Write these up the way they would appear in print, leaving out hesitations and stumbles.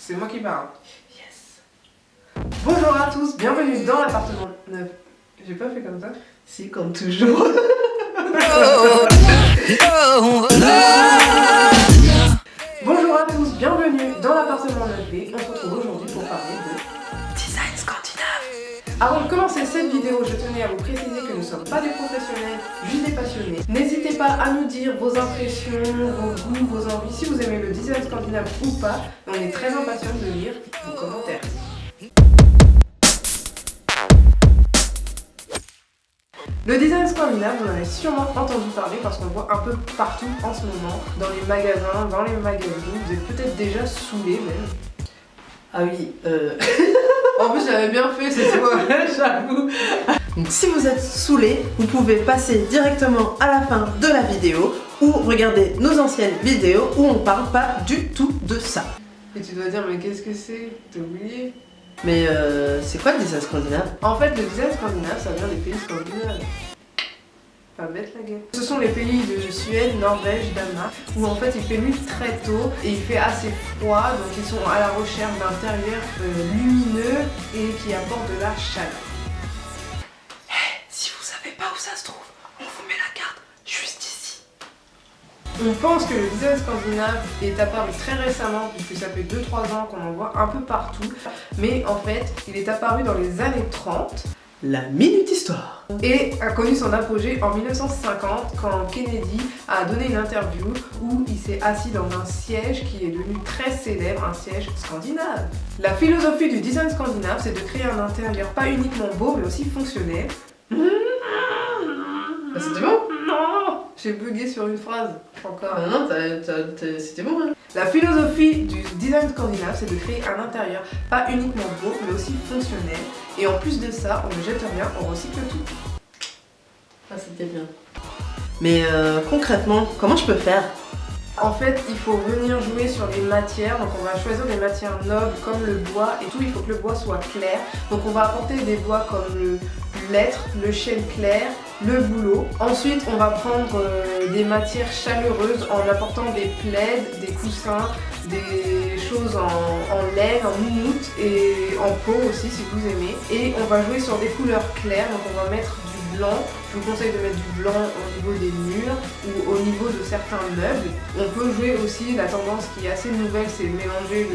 C'est moi qui parle. Yes. Bonjour à tous, bienvenue dans l'appartement 9. J'ai pas fait comme ça? Si, comme toujours. Bonjour à tous, bienvenue dans l'appartement 9B. On se retrouve aujourd'hui pour parler de Design scandinave. Avant de commencer cette vidéo, je tenais à vous préciser que nous ne sommes pas des professionnels, juste des passionnés. N'hésitez pas à nous dire vos impressions, vos goûts, vos envies, si vous aimez le design scandinave ou pas. On est très impatients de lire vos commentaires. Le design scandinave, vous en avez sûrement entendu parler parce qu'on le voit un peu partout en ce moment, dans les magasins, dans les magazines. Vous êtes peut-être déjà saoulés même. Ah oui, En plus, j'avais bien fait cette fois, j'avoue. Donc si vous êtes saoulé, vous pouvez passer directement à la fin de la vidéo ou regarder nos anciennes vidéos où on parle pas du tout de ça. Et tu dois dire, mais qu'est-ce que c'est? T'as oublié? Mais c'est quoi le design scandinave? En fait, le design scandinave, ça vient des pays scandinaves. Pas bête la gueule. Ce sont les pays de Suède, Norvège, Danemark, où en fait il fait nuit très tôt et il fait assez froid, donc ils sont à la recherche d'intérieurs lumineux et qui apportent de la chaleur. Si vous savez pas où ça se trouve, on vous met la carte juste ici. On pense que le design scandinave est apparu très récemment, puisque ça fait 2-3 ans qu'on en voit un peu partout, mais en fait il est apparu dans les années 30. La minute histoire. Et a connu son apogée en 1950 quand Kennedy a donné une interview où il s'est assis dans un siège qui est devenu très célèbre, un siège scandinave. La philosophie du design scandinave, c'est de créer un intérieur pas uniquement beau mais aussi fonctionnel. C'était bon? Non, j'ai bugué sur une phrase encore. Ah non, c'était bon hein. La philosophie du design scandinave, c'est de créer un intérieur pas uniquement beau, mais aussi fonctionnel. Et en plus de ça, on ne jette rien, on recycle tout. Ah, c'était bien. Mais concrètement, comment je peux faire? En fait, il faut venir jouer sur les matières. Donc on va choisir des matières nobles comme le bois et tout. Il faut que le bois soit clair. Donc on va apporter des bois comme le l'être, le chêne clair, le bouleau. Ensuite, on va prendre des matières chaleureuses en apportant des plaids, des coussins, des choses en laine, en moumoute et en peau aussi si vous aimez. Et on va jouer sur des couleurs claires. Donc on va mettre du blanc. Je vous conseille de mettre du blanc au niveau des murs ou au niveau de certains meubles. On peut jouer aussi, la tendance qui est assez nouvelle, c'est mélanger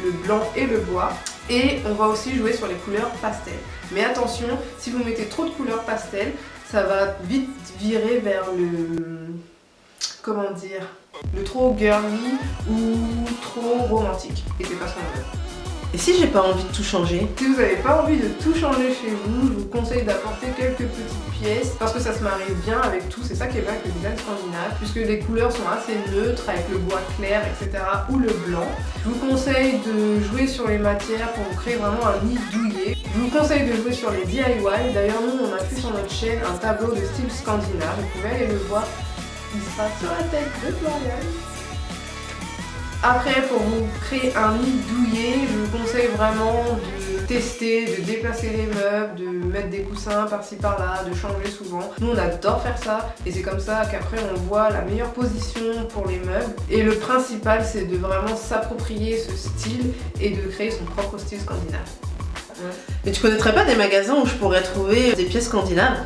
le blanc et le bois. Et on va aussi jouer sur les couleurs pastel. Mais attention, si vous mettez trop de couleurs pastel, ça va vite virer vers le... comment dire? Le trop girly ou trop romantique. Et c'est pas ce qu'on veut. Et si j'ai pas envie de tout changer? Si vous n'avez pas envie de tout changer chez vous, je vous conseille d'apporter quelques petites pièces parce que ça se marie bien avec tout. C'est ça qui est bien avec le design scandinave, puisque les couleurs sont assez neutres avec le bois clair, etc. ou le blanc. Je vous conseille de jouer sur les matières pour vous créer vraiment un nid douillet. Je vous conseille de jouer sur les DIY. D'ailleurs, nous, on a fait sur notre chaîne un tableau de style scandinave. Vous pouvez aller le voir. Il sera sur la tête de Florian. Après, pour vous créer un nid douillet, je vous conseille vraiment de tester, de déplacer les meubles, de mettre des coussins par-ci par-là, de changer souvent. Nous, on adore faire ça et c'est comme ça qu'après, on voit la meilleure position pour les meubles. Et le principal, c'est de vraiment s'approprier ce style et de créer son propre style scandinave. Mais tu connaîtrais pas des magasins où je pourrais trouver des pièces scandinaves?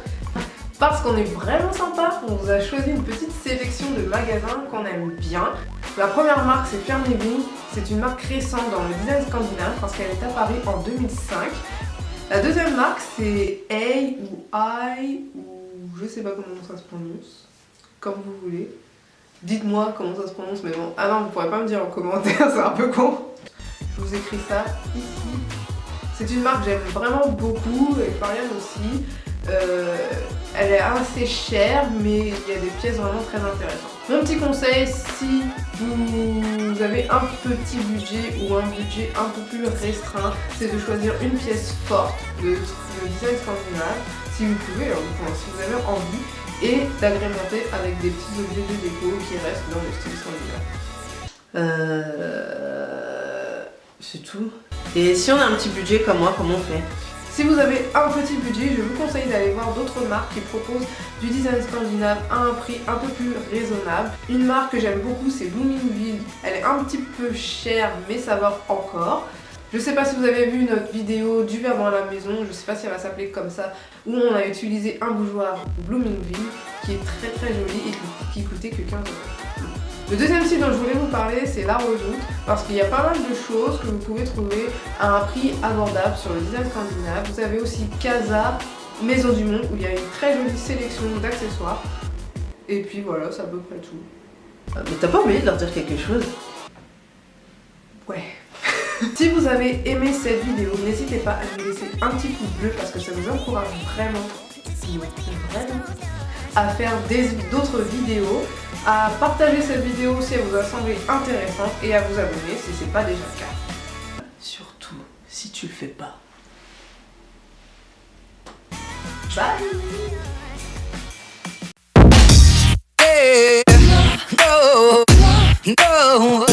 Parce qu'on est vraiment sympa, on vous a choisi une petite sélection de magasins qu'on aime bien. La première marque, c'est Fjernebring. C'est une marque récente dans le design scandinave parce qu'elle est apparue en 2005. La deuxième marque, c'est A ou I ou je sais pas comment ça se prononce, comme vous voulez. Dites-moi comment ça se prononce, mais bon. Ah non, vous pourrez pas me dire en commentaire, c'est un peu con. Je vous écris ça ici. C'est une marque que j'aime vraiment beaucoup et Florian aussi. Elle est assez chère, mais il y a des pièces vraiment très intéressantes. Mon petit conseil, si vous avez un petit budget ou un budget un peu plus restreint, c'est de choisir une pièce forte de design scandinave, si vous pouvez, si vous avez envie, et d'agrémenter avec des petits objets de déco qui restent dans le style scandinave. C'est tout. Et si on a un petit budget comme moi, comment on fait? Si vous avez un petit budget, je vous conseille d'aller voir d'autres marques qui proposent du design scandinave à un prix un peu plus raisonnable. Une marque que j'aime beaucoup, c'est Bloomingville. Elle est un petit peu chère, mais ça va encore. Je sais pas si vous avez vu notre vidéo du verre dans la maison, je sais pas si elle va s'appeler comme ça, où on a utilisé un bougeoir Bloomingville qui est très joli et qui coûtait que 15 €. Le deuxième site dont je voulais vous parler, c'est La Redoute, parce qu'il y a pas mal de choses que vous pouvez trouver à un prix abordable sur le design scandinave. Vous avez aussi Casa, Maison du Monde, où il y a une très jolie sélection d'accessoires. Et puis voilà, c'est à peu près tout. Mais t'as pas oublié de leur dire quelque chose? Ouais. Si vous avez aimé cette vidéo, n'hésitez pas à nous laisser un petit pouce bleu parce que ça nous encourage vraiment à faire d'autres vidéos, à partager cette vidéo si elle vous a semblé intéressante et à vous abonner si c'est pas déjà le cas. Surtout si tu le fais pas. Bye. No.